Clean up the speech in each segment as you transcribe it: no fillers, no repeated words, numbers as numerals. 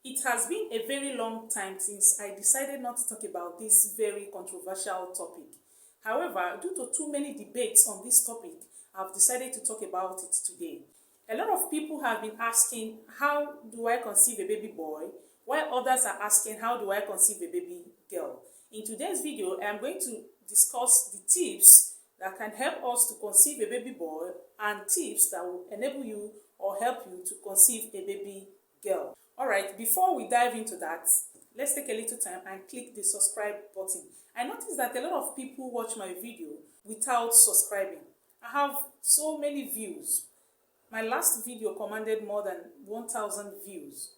It has been a very long time since I decided not to talk about this very controversial topic. However, due to too many debates on this topic, I've decided to talk about it today. A lot of people have been asking, how do I conceive a baby boy? While others are asking, how do I conceive a baby girl? In today's video, I am going to discuss the tips that can help us to conceive a baby boy and tips that will enable you or help you to conceive a baby girl. Alright, before we dive into that, let's take a little time and click the subscribe button. I noticed that a lot of people watch my video without subscribing. I have so many views. My last video commanded more than 1,000 views.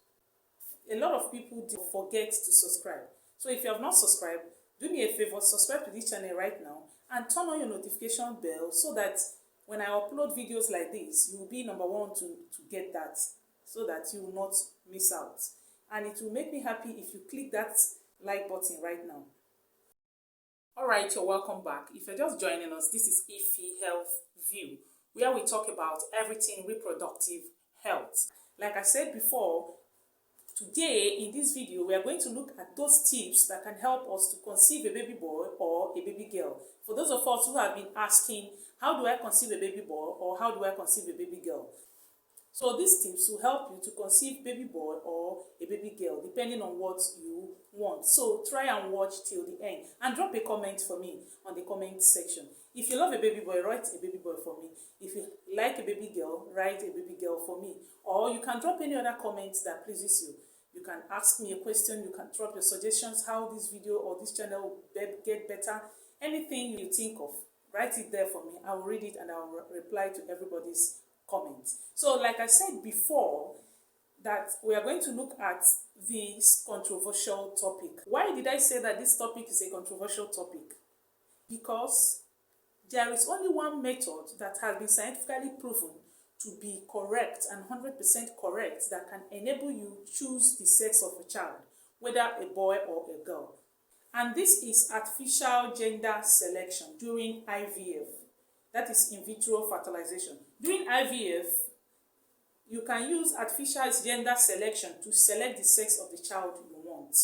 A lot of people forget to subscribe. So if you have not subscribed, do me a favor, subscribe to this channel right now and turn on your notification bell so that when I upload videos like this, you will be number one to get that, so that you will not miss out. And it will make me happy if you click that like button right now. Alright, you're welcome back. If you're just joining us, this is Ife Health View, where we talk about everything reproductive health. Like I said before, today in this video, we are going to look at those tips that can help us to conceive a baby boy or a baby girl. For those of us who have been asking, how do I conceive a baby boy or how do I conceive a baby girl? So these tips will help you to conceive baby boy or a baby girl, depending on what you want. So try and watch till the end and drop a comment for me on the comment section. If you love a baby boy, write a baby boy for me. If you like a baby girl, write a baby girl for me. Or you can drop any other comments that pleases you. You can ask me a question, you can drop your suggestions, how this video or this channel will get better. Anything you think of, write it there for me. I will read it and I will reply to everybody's comments. So like I said before, that we are going to look at this controversial topic. Why did I say that this topic is a controversial topic? Because there is only one method that has been scientifically proven to be correct and 100% correct that can enable you choose the sex of a child, whether a boy or a girl. And this is artificial gender selection during IVF. That is in vitro fertilization. During IVF, you can use artificial gender selection to select the sex of the child you want.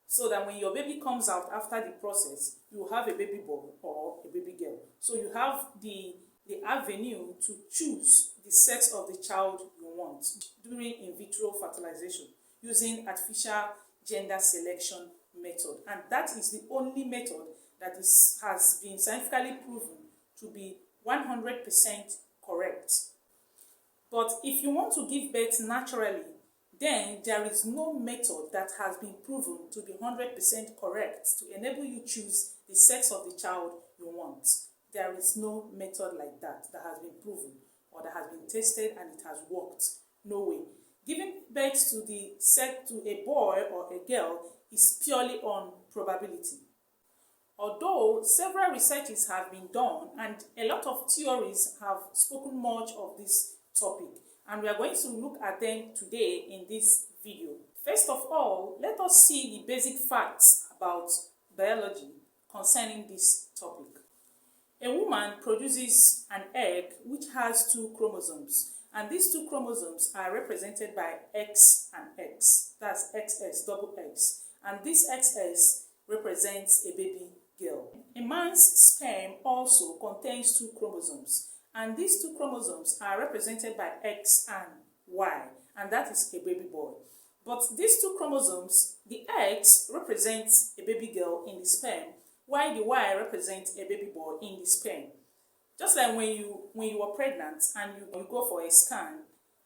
So that when your baby comes out after the process, you will have a baby boy or a baby girl. So you have the avenue to choose the sex of the child you want during in vitro fertilization using artificial gender selection method. And that is the only method that has been scientifically proven to be 100% correct. But if you want to give birth naturally, then there is no method that has been proven to be 100% correct to enable you choose the sex of the child you want. There is no method like that has been proven or that has been tested and it has worked. No way. Giving birth to the sex to a boy or a girl is purely on probability. Although several researches have been done and a lot of theories have spoken much of this topic, and we are going to look at them today in this video. First of all, let us see the basic facts about biology concerning this topic. A woman produces an egg which has 2 chromosomes, and these 2 chromosomes are represented by X and X. That's XX, double X. And this XX represents a baby girl. A man's sperm also contains 2 chromosomes, and these 2 chromosomes are represented by X and Y, and that is a baby boy. But these 2 chromosomes, the X represents a baby girl in the sperm, while the Y represents a baby boy in the sperm. Just like when you are pregnant and you go for a scan,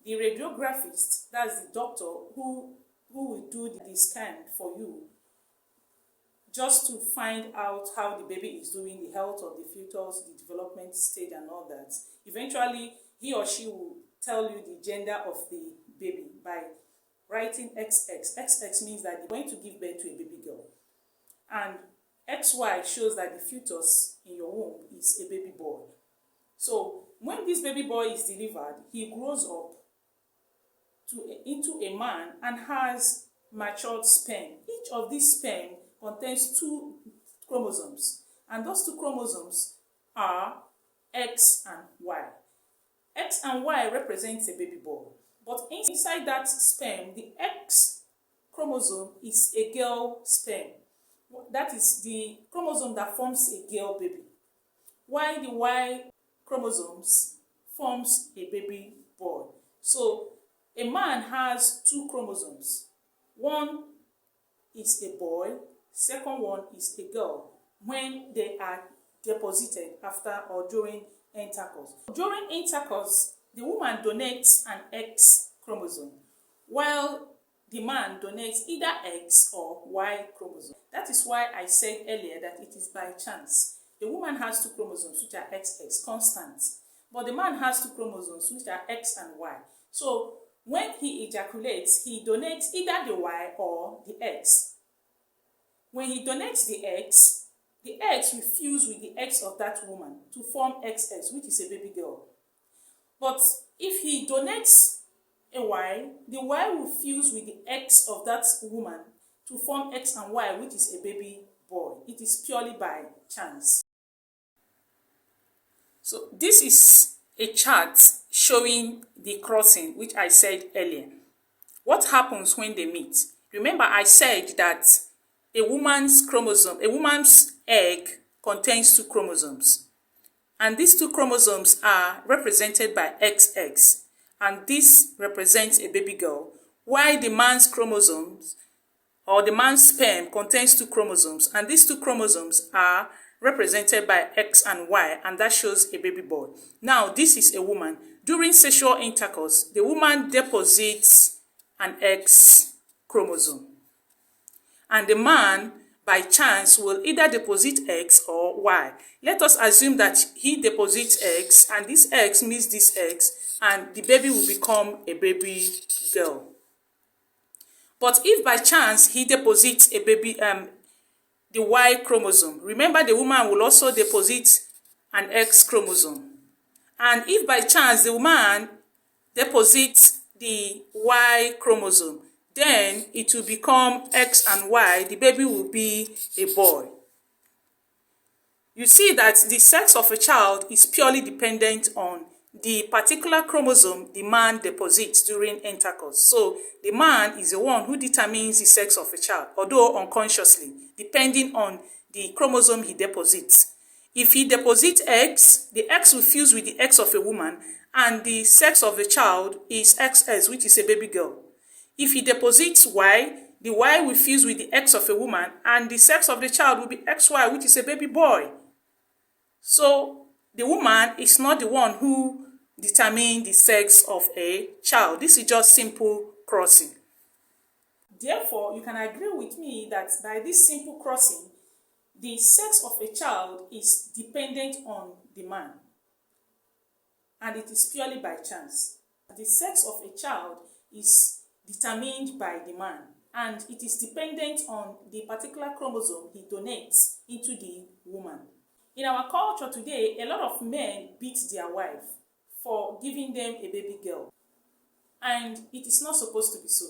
the radiographist, that's the doctor who will do the scan for you, just to find out how the baby is doing, the health of the fetus, the development stage and all that. Eventually, he or she will tell you the gender of the baby by writing XX. XX means that they're going to give birth to a baby girl. And XY shows that the fetus in your womb is a baby boy. So when this baby boy is delivered, he grows up into a man and has matured sperm. Each of these sperm contains 2 chromosomes, and those 2 chromosomes are X and Y. X and Y represents a baby boy, but inside that sperm, the X chromosome is a girl sperm. That is the chromosome that forms a girl baby, while the Y chromosomes forms a baby boy. So a man has two chromosomes. One is a boy, second one is a girl, when they are deposited after or during intercourse. During intercourse, the woman donates an X chromosome, while the man donates either X or Y chromosome. That is why I said earlier that it is by chance. The woman has two chromosomes which are XX, constant, but the man has two chromosomes which are X and Y. So when he ejaculates, he donates either the Y or the X. When he donates the X will fuse with the X of that woman to form XX, which is a baby girl. But if he donates a Y, the Y will fuse with the X of that woman to form X and Y, which is a baby boy. It is purely by chance. So this is a chart showing the crossing, which I said earlier. What happens when they meet? Remember, I said that a woman's egg contains two chromosomes. And these two chromosomes are represented by XX. And this represents a baby girl, while the man's chromosomes or the man's sperm contains two chromosomes, and these two chromosomes are represented by X and Y, and that shows a baby boy. Now, this is a woman. During sexual intercourse, the woman deposits an X chromosome, and the man, by chance, will either deposit X or Y. Let us assume that he deposits X, and this X meets this X, and the baby will become a baby girl. But if by chance he deposits a baby, the Y chromosome, remember the woman will also deposit an X chromosome. And if by chance the woman deposits the Y chromosome, then it will become X and Y. The baby will be a boy. You see that the sex of a child is purely dependent on the particular chromosome the man deposits during intercourse. So the man is the one who determines the sex of a child, although unconsciously, depending on the chromosome he deposits. If he deposits X, the X will fuse with the X of a woman, and the sex of the child is XX, which is a baby girl. If he deposits Y, the Y will fuse with the X of a woman, and the sex of the child will be XY, which is a baby boy. So the woman is not the one who determines the sex of a child. This is just simple crossing. Therefore, you can agree with me that by this simple crossing, the sex of a child is dependent on the man, and it is purely by chance. The sex of a child is determined by the man, and it is dependent on the particular chromosome he donates into the woman. In our culture today, a lot of men beat their wife for giving them a baby girl, and it is not supposed to be so.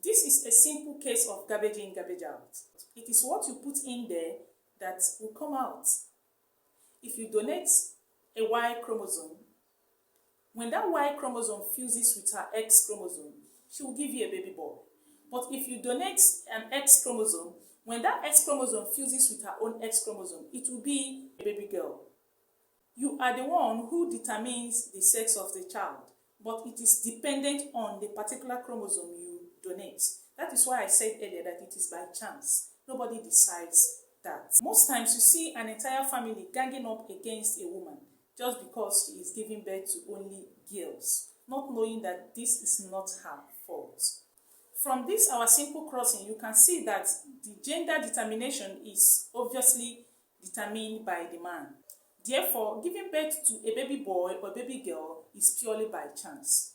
This is a simple case of garbage in, garbage out. It is what you put in there that will come out. If you donate a Y chromosome, when that Y chromosome fuses with her X chromosome, she will give you a baby boy. But if you donate an X chromosome, when that X chromosome fuses with her own X chromosome, it will be a baby girl. You are the one who determines the sex of the child, but it is dependent on the particular chromosome you donate. That is why I said earlier that it is by chance. Nobody decides that. Most times you see an entire family ganging up against a woman just because she is giving birth to only girls, not knowing that this is not her fault. From this, our simple crossing, you can see that the gender determination is obviously determined by the man. Therefore, giving birth to a baby boy or baby girl is purely by chance.